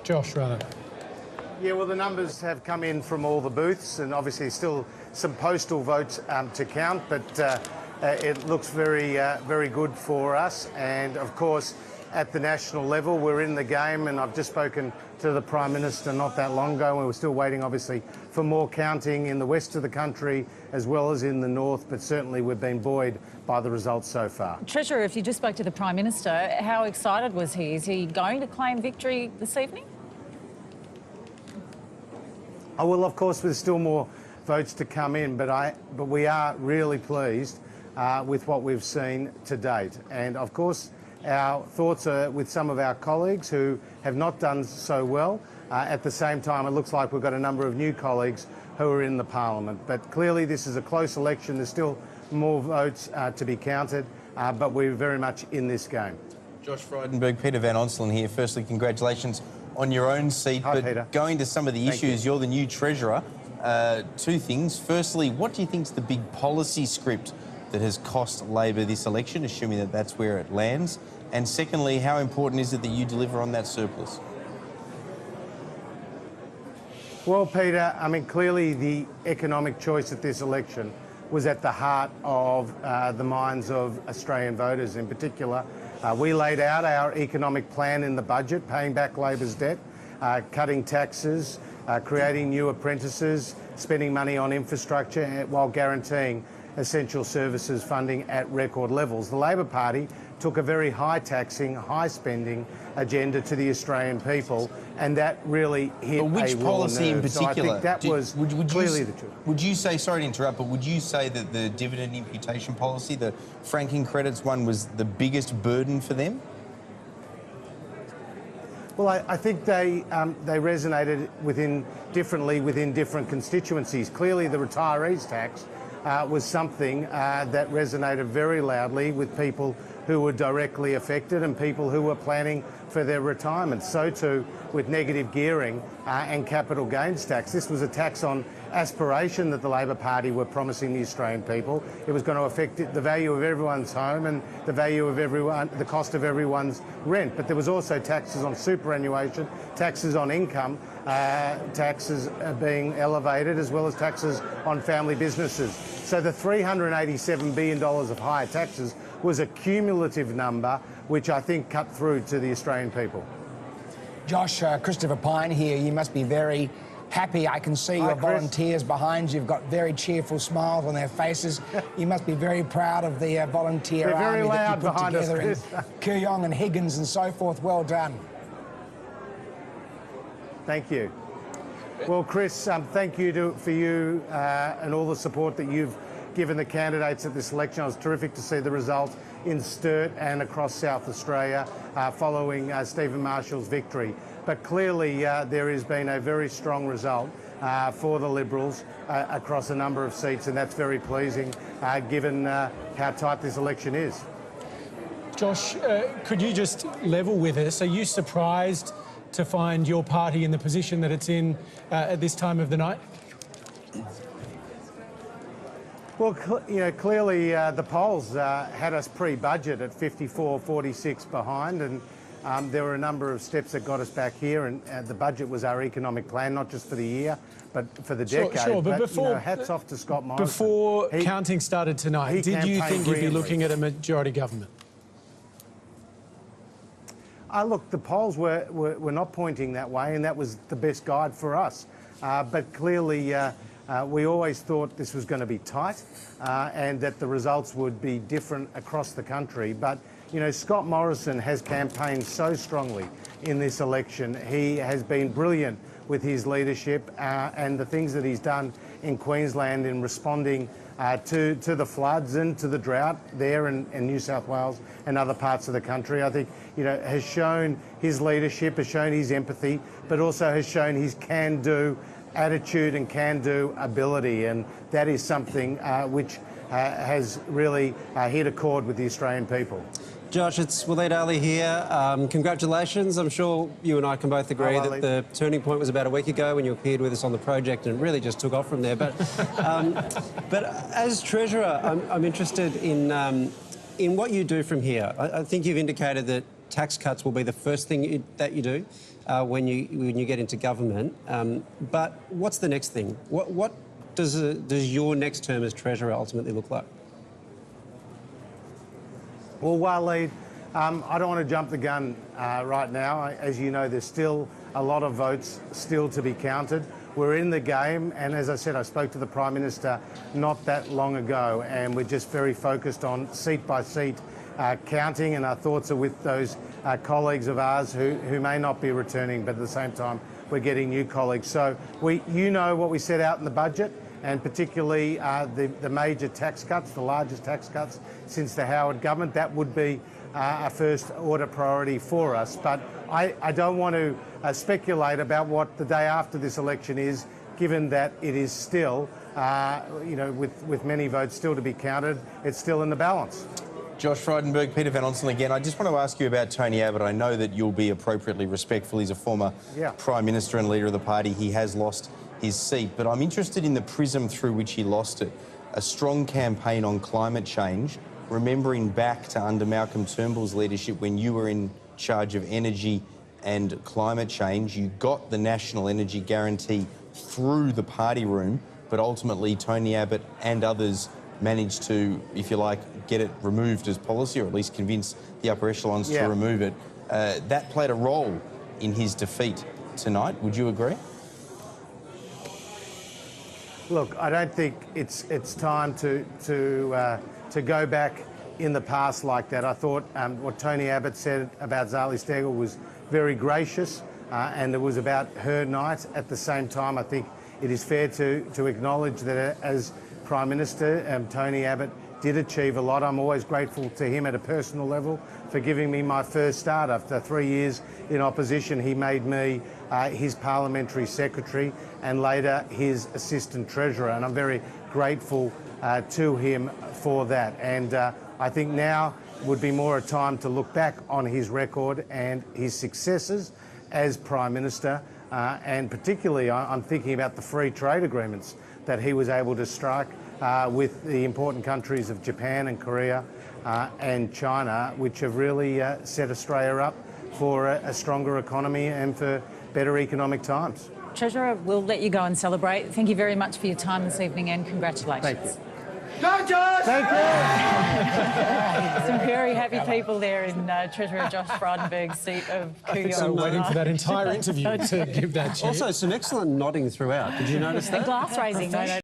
Josh, rather. Yeah, well, the numbers have come in from all the booths, and obviously still some postal votes to count, but it looks very good for us. And of course, at the national level, we're in the game, and I've just spoken to the Prime Minister not that long ago, and we're still waiting, obviously, for more counting in the west of the country as well as in the north, but certainly we've been buoyed by the results so far. Treasurer, if you just spoke to the Prime Minister, how excited was he? Is he going to claim victory this evening? Oh, well, of course, there's still more votes to come in, but we are really pleased with what we've seen to date. And of course, our thoughts are with some of our colleagues who have not done so well. At the same time, it looks like we've got a number of new colleagues who are in the parliament. But clearly, this is a close election. There's still more votes to be counted, but we're very much in this game. Josh Frydenberg, Peter Van Onselen here. Firstly, congratulations on your own seat. Hi, but Peter. Going to some of the issues, you. you're the new Treasurer. Two things. Firstly, what do you think is the big policy script that has cost Labor this election, assuming that that's where it lands? And secondly, how important is it that you deliver on that surplus? Well, Peter, I mean, clearly the economic choice at this election was at the heart of the minds of Australian voters in particular. We laid out our economic plan in the budget, paying back Labor's debt, cutting taxes, creating new apprentices, spending money on infrastructure while guaranteeing essential services funding at record levels. The Labor Party took a very high taxing, high spending agenda to the Australian people, and that really hit which a policy in particular? So I think that was clearly the truth. Would you say, sorry to interrupt, but would you say that the dividend imputation policy, the franking credits one, was the biggest burden for them? Well, I think they resonated differently within different constituencies. Clearly, the retirees tax was something that resonated very loudly with people who were directly affected and people who were planning for their retirement. So too with negative gearing and capital gains tax. This was a tax on aspiration that the Labor Party were promising the Australian people. It was going to affect the value of everyone's home and the value of the cost of everyone's rent. But there was also taxes on superannuation, taxes on income, taxes being elevated, as well as taxes on family businesses. So the $387 billion of higher taxes was a cumulative number which I think cut through to the Australian people. Josh, Christopher Pyne here. You must be very happy. I can see your volunteers behind you. You've got very cheerful smiles on their faces. You must be very proud of the volunteer army that you put together in Kooyong and Higgins and so forth. Well done. Thank you. Well, Chris, thank you for you and all the support that you've given the candidates at this election. It was terrific to see the result in Sturt and across South Australia following Stephen Marshall's victory. But clearly there has been a very strong result for the Liberals across a number of seats, and that's very pleasing given how tight this election is. Josh, could you just level with us? Are you surprised to find your party in the position that it's in at this time of the night? Well, clearly the polls had us pre-budget at 54-46 behind, and there were a number of steps that got us back here, and the budget was our economic plan, not just for the year, but for the decade. Sure, but before, hats off to Scott Morrison. Before counting started tonight, did you think you'd be looking at a majority government? Look, the polls were not pointing that way, and that was the best guide for us. But clearly, we always thought this was going to be tight and that the results would be different across the country. But, you know, Scott Morrison has campaigned so strongly in this election. He has been brilliant with his leadership and the things that he's done in Queensland in responding to the floods and to the drought there in New South Wales and other parts of the country. I think, you know, has shown his leadership, has shown his empathy, but also has shown his can-do attitude and can-do ability, and that is something which has really hit a chord with the Australian people. Josh, it's Waleed Ali here. Congratulations. I'm sure you and I can both agree that the turning point was about a week ago when you appeared with us on the project, and it really just took off from there. But as Treasurer, I'm interested in what you do from here. I think you've indicated that tax cuts will be the first thing that you do when you get into government. But what's the next thing? What does your next term as Treasurer ultimately look like? Well, Waleed, I don't want to jump the gun right now. As you know, there's still a lot of votes still to be counted. We're in the game, and as I said, I spoke to the Prime Minister not that long ago, and we're just very focused on seat by seat counting, and our thoughts are with those colleagues of ours who may not be returning, but at the same time, we're getting new colleagues. So you know what we set out in the budget, and particularly the major tax cuts, the largest tax cuts since the Howard government. That would be a first order priority for us. But I don't want to speculate about what the day after this election is, given that it is still, with many votes still to be counted, it's still in the balance. Josh Frydenberg, Peter Van Onselen again. I just want to ask you about Tony Abbott. I know that you'll be appropriately respectful. He's a former Prime Minister and leader of the party. He has lost his seat, but I'm interested in the prism through which he lost it. A strong campaign on climate change, remembering back to under Malcolm Turnbull's leadership when you were in charge of energy and climate change. You got the National Energy Guarantee through the party room, but ultimately Tony Abbott and others managed to, if you like, get it removed as policy, or at least convince the upper echelons to remove it. That played a role in his defeat tonight. Would you agree? Look, I don't think it's time to go back in the past like that. I thought what Tony Abbott said about Zali Steggall was very gracious, and it was about her night. At the same time, I think it is fair to acknowledge that as Prime Minister, Tony Abbott did achieve a lot. I'm always grateful to him at a personal level for giving me my first start. After 3 years in opposition, he made me his parliamentary secretary and later his assistant treasurer, and I'm very grateful to him for that. And I think now would be more a time to look back on his record and his successes as Prime Minister, and particularly I'm thinking about the free trade agreements that he was able to strike with the important countries of Japan and Korea and China, which have really set Australia up for a stronger economy and for better economic times. Treasurer, we'll let you go and celebrate. Thank you very much for your time this evening, and congratulations. Thank you. Thank you. Some very happy people there in Treasurer Josh Frydenberg's seat of Kooyong. I'm waiting for that entire interview to give that cheer. Also, some excellent nodding throughout. Did you notice that? And glass raising. No.